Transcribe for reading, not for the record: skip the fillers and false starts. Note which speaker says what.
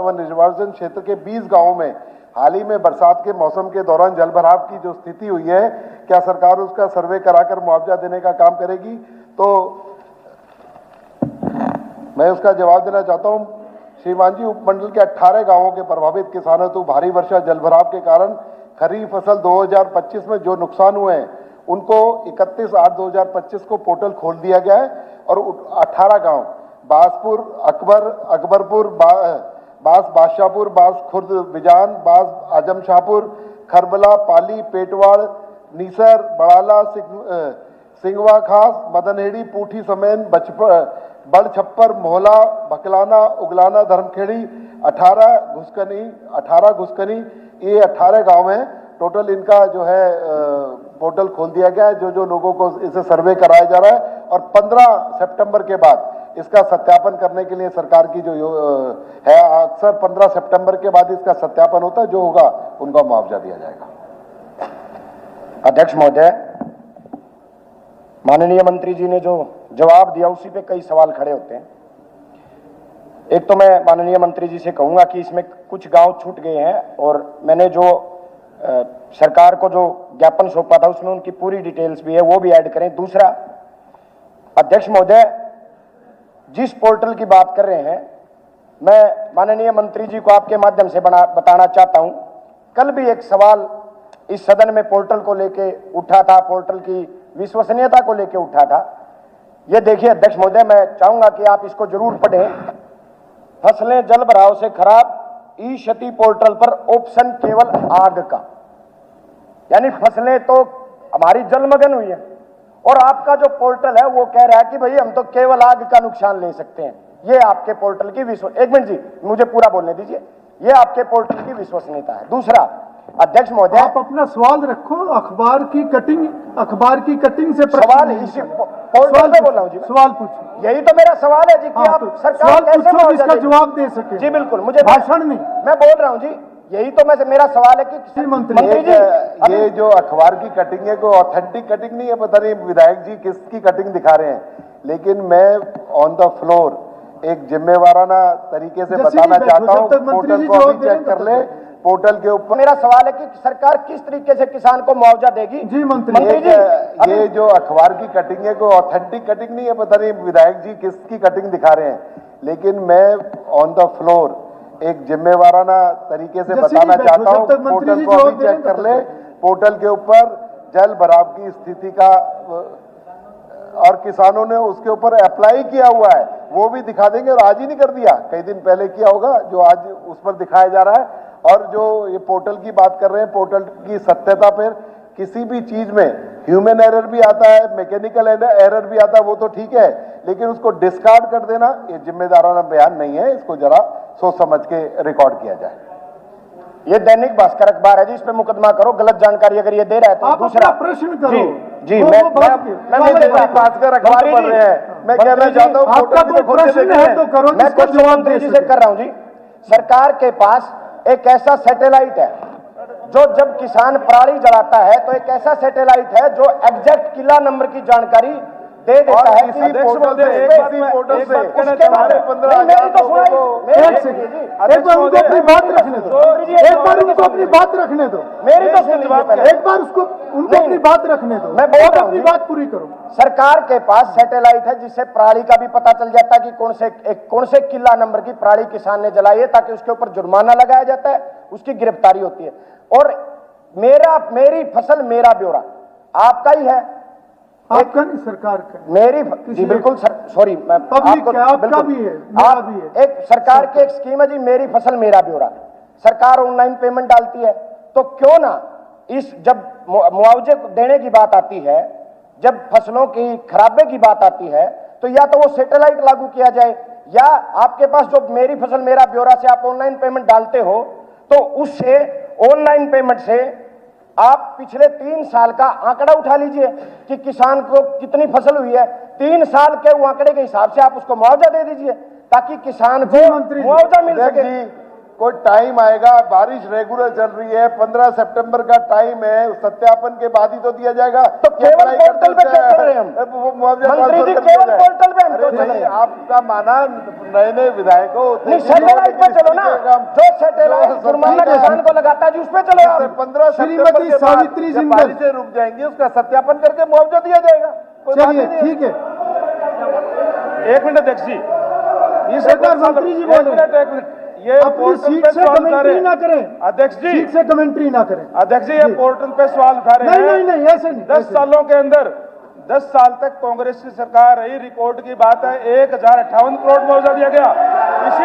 Speaker 1: One निर्वाचन क्षेत्र के 20 गांवों में हाल ही में बरसात के मौसम के दौरान जलभराव की जो स्थिति हुई है, क्या सरकार उसका सर्वे कराकर मुआवजा देने का काम करेगी? तो मैं उसका जवाब देना चाहता हूं। श्रीमान जी, उपमंडल के 18 गांवों के प्रभावित किसानों को भारी वर्षा जलभराव के कारण खरीफ फसल 2025 में जो नुकसान हुए हैं उनको 31/8/2025 को पोर्टल खोल दिया गया है और 18 गांव बासपुर, अकबरपुर, बास बादशाहपुर, बास खुर्द बिजान, बास आजम शाहपुर, खरबला, पाली, पेटवाड़, नीसर, बड़ाला, सिंगवा खास, मदनहेड़ी, पूठी समेत बड़ छप्पर, मोहला, भकलाना, उगलाना, धर्मखेड़ी, 18 घुसकनी, ये 18 गांव हैं। टोटल इनका जो है पोर्टल खोल दिया गया है, जो लोगों को इसे सर्वे कराया जा रहा है और 15 सितंबर के बाद इसका सत्यापन करने के लिए सरकार की जो है, अक्सर 15 सितंबर के बाद इसका सत्यापन होता है, जो होगा उनका मुआवजा दिया जाएगा।
Speaker 2: अध्यक्ष महोदय, माननीय मंत्री जी ने जो जवाब दिया उसी पे कई सवाल खड़े होते हैं। एक तो मैं माननीय मंत्री जी से कहूंगा कि इसमें कुछ गांव छूट गए हैं और मैंने जो सरकार को जो ज्ञापन सौंपा था उसमें उनकी पूरी डिटेल्स भी है, वो भी ऐड करें। दूसरा, अध्यक्ष महोदय, जिस पोर्टल की बात कर रहे हैं, मैं माननीय मंत्री जी को आपके माध्यम से बताना चाहता हूं। कल भी एक सवाल इस सदन में पोर्टल को लेके उठा था, पोर्टल की विश्वसनीयता को लेके उठा था। ये देखिए अध्यक्ष महोदय, मैं चाहूंगा कि आप इसको जरूर पढ़ें। फसलें जल भराव से खराब, ई क्षति पोर्टल पर ऑप्शन केवल आग का, यानी फसलें तो हमारी जलमग्न हुई है और आपका जो पोर्टल है वो कह रहा है कि भाई हम तो केवल आग का नुकसान ले सकते हैं। ये आपके पोर्टल की एक मिनट जी, मुझे पूरा बोलने दीजिए। ये आपके पोर्टल की विश्वसनीयता है। दूसरा, अध्यक्ष महोदय,
Speaker 3: आप अपना सवाल रखो। अखबार की कटिंग से
Speaker 2: सवाल इसी पोर्टल पे बोल रहा हूं जी।
Speaker 3: सवाल पूछो।
Speaker 2: यही तो मेरा सवाल है जी कि आप सरकार कैसे
Speaker 3: इसका जवाब दे सके।
Speaker 2: जी बिल्कुल, मुझे
Speaker 3: भाषण नहीं,
Speaker 2: मैं बोल रहा हूं जी। यही तो मेरा सवाल है कि
Speaker 3: मंत्री
Speaker 2: जी,
Speaker 1: ये जो अखबार की कटिंग है कोई ऑथेंटिक कटिंग नहीं है। पता नहीं विधायक जी किसकी कटिंग दिखा रहे हैं, लेकिन मैं ऑन द फ्लोर एक जिम्मेवाराना तरीके से बताना चाहता हूँ। पोर्टल को अभी चेक कर ले। पोर्टल के ऊपर
Speaker 2: मेरा सवाल है कि सरकार किस तरीके से किसान को मुआवजा देगी।
Speaker 3: जी मंत्री
Speaker 1: जी, ये जो अखबार की कटिंग है कोई ऑथेंटिक कटिंग नहीं है। पता नहीं विधायक जी किसकी कटिंग दिखा रहे हैं, लेकिन मैं ऑन द फ्लोर एक जिम्मेवाराना तरीके से बताना चाहता हूँ। पोर्टल को अभी चेक कर ले। पोर्टल के ऊपर जल भराव की स्थिति का और किसानों ने उसके ऊपर अप्लाई किया हुआ है वो भी दिखा देंगे। और आज ही नहीं कर दिया, कई दिन पहले किया होगा, जो आज उस पर दिखाया जा रहा है। और जो ये पोर्टल की बात कर रहे हैं, पोर्टल की सत्यता पर किसी भी चीज में ह्यूमन एरर भी आता है, मैकेनिकल एरर भी आता है, वो तो ठीक है, लेकिन उसको डिस्कार्ड कर देना ये जिम्मेदाराना बयान नहीं है। इसको जरा सोच समझ के रिकॉर्ड किया जाए।
Speaker 2: ये दैनिक भास्कर अखबार है जी, इस पे मुकदमा करो। गलत जानकारी अगर ये दे रहा है तो दूसरा
Speaker 3: प्रश्न करो।
Speaker 2: जी मैं
Speaker 1: दैनिक भास्कर अखबार पढ़ रहे हैं। मैं कहना चाहता हूँ
Speaker 3: आपका कोई प्रश्न है तो करो।
Speaker 2: मैं क्वेश्चन मंत्री जी से कर रहा हूँ जी। सरकार के पास एक ऐसा सैटेलाइट है जो जब किसान पराली जलाता है तो एक ऐसा सैटेलाइट है जो एग्जैक्ट किला नंबर की जानकारी दे देता है।
Speaker 1: एक बार उनको
Speaker 3: अपनी बात रखने दो। एक बार उनको अपनी बात रखने दो।
Speaker 2: मेरी तो सुनिए,
Speaker 3: एक बार उनको अपनी बात रखने दो।
Speaker 2: मैं बोल रहा हूं,
Speaker 3: अपनी बात पूरी करो।
Speaker 2: सरकार के पास सैटेलाइट है जिससे पराली का भी पता चल जाता है कि कौन से किला नंबर की पराली किसान ने जलाई है, ताकि उसके ऊपर जुर्माना लगाया जाता है, उसकी गिरफ्तारी होती है। और मेरी फसल मेरा ब्यौरा आपका ही है,
Speaker 3: आपका नहीं सरकार का।
Speaker 2: मेरी जी बिल्कुल सॉरी, मैं
Speaker 3: पब्लिक आपका भी है, मेरा भी है।
Speaker 2: एक सरकार की एक स्कीम है जी, मेरी फसल मेरा ब्यौरा। सरकार ऑनलाइन पेमेंट डालती है, तो क्यों ना इस जब मुआवजे देने की बात आती है, जब फसलों की खराबे की बात आती है, तो या तो वो सैटेलाइट लागू किया जाए, या आपके पास जो मेरी फसल मेरा ब्यौरा से आप ऑनलाइन पेमेंट डालते हो, तो उससे ऑनलाइन पेमेंट से आप पिछले 3 साल का आंकड़ा उठा लीजिए कि किसान को कितनी फसल हुई है। 3 साल के वो आंकड़े के हिसाब से आप उसको मुआवजा दे दीजिए, ताकि किसान को मुआवजा मिल सके।
Speaker 1: कोई टाइम आएगा, बारिश रेगुलर चल रही है, 15 सितंबर का टाइम है, सत्यापन के बाद ही तो दिया जाएगा।
Speaker 2: तो केवल पोर्टल पे क्या कर रहे हैं हम? मंत्री जी केवल पोर्टल पे हम क्यों चल रहे हैं?
Speaker 1: आपका माना नए नए विधायकों
Speaker 2: नहीं, सैटेलाइट पे चलो ना, जो सैटेलाइट जुर्माना किसान को लगाता है जी, उस पे चलो आप।
Speaker 1: 15 सितंबर के
Speaker 3: सावित्री
Speaker 1: बाद जब
Speaker 3: जिंदल।
Speaker 1: बारिशें रुक जाएंगी उसका सत्यापन करके मुआवजा दिया जाएगा। कोई बात
Speaker 3: चलिए
Speaker 1: ही नहीं
Speaker 3: ठीक है।
Speaker 4: एक मिनट अध्यक्ष जी,
Speaker 3: एक बार मंत्री जी बोले,
Speaker 4: एक मिनट, ये
Speaker 3: अपनी
Speaker 4: पोर्टल
Speaker 3: सीट
Speaker 4: पे
Speaker 3: से
Speaker 4: सवाल उठा
Speaker 3: कमेंट्री
Speaker 4: रहे
Speaker 3: ना
Speaker 4: हैं
Speaker 3: करें,
Speaker 4: अध्यक्ष जी।
Speaker 3: सीट से कमेंट्री ना करें।
Speaker 4: अध्यक्ष जी, ये
Speaker 3: जी।
Speaker 4: पोर्टल पे सवाल उठा रहे
Speaker 3: नहीं
Speaker 4: हैं।
Speaker 3: नहीं नहीं, ऐसे नहीं।
Speaker 4: 10 सालों के अंदर 10 साल तक कांग्रेस की सरकार रही, रिकॉर्ड की बात है 1058 करोड़ मुआवजा दिया गया। इसी